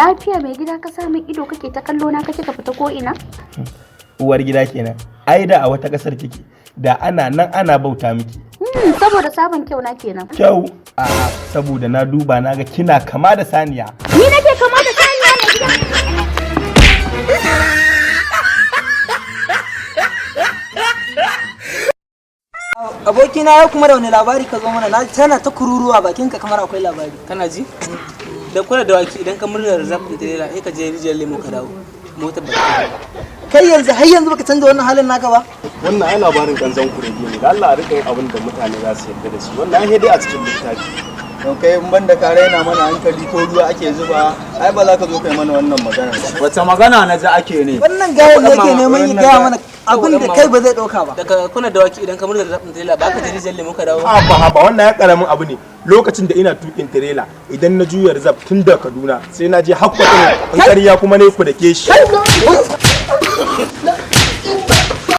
Lafiya mai gida ka sa min ido kake ta kallo na kake ka fita ko ina? Uwar gida kenan. Ai da a wata kasar kike. Da ana nan ana bauta miki. Saboda sabon kyau na kenan. Kyau? A'a, saboda na duba na ga kina kama da saniya. Ni nake kama da saniya mai gida. Abokina ya kuma da wani labari ka zo mana na tana ta kururuwa bakinka kamar akwai labari. Kana ji? Da kula da waki idan ka murna zafin tirela sai ka je rijiyar lemo ka dawo. Motar ba Kai yanzu har yanzu baka canza wannan halin naka ba? Wannan ai labarin kanzon kurege ne. Da Allah a rika yin abin da mutane za su yarda da shi. Wannan ai dai a cikin littafi. To kai in banda ka raina mana hankali ko ruwa ake zuba, ai ba za ka zo kai mana wannan magana ba. Wace magana na ji ake ne? Wannan gayan da yake neman ya gaya mana abin da kai ba zai dauka ba. daga kuna da waki idan ka murna zafin tirela ba ka je rijiyar lemo ka dawo. Haba wannan ya karamin abu ne. Lokacin da ina tukin tirela idan na juya rizab tun da Kaduna sai na je hakkwata in ƙarya kuma ne ku da ke shi.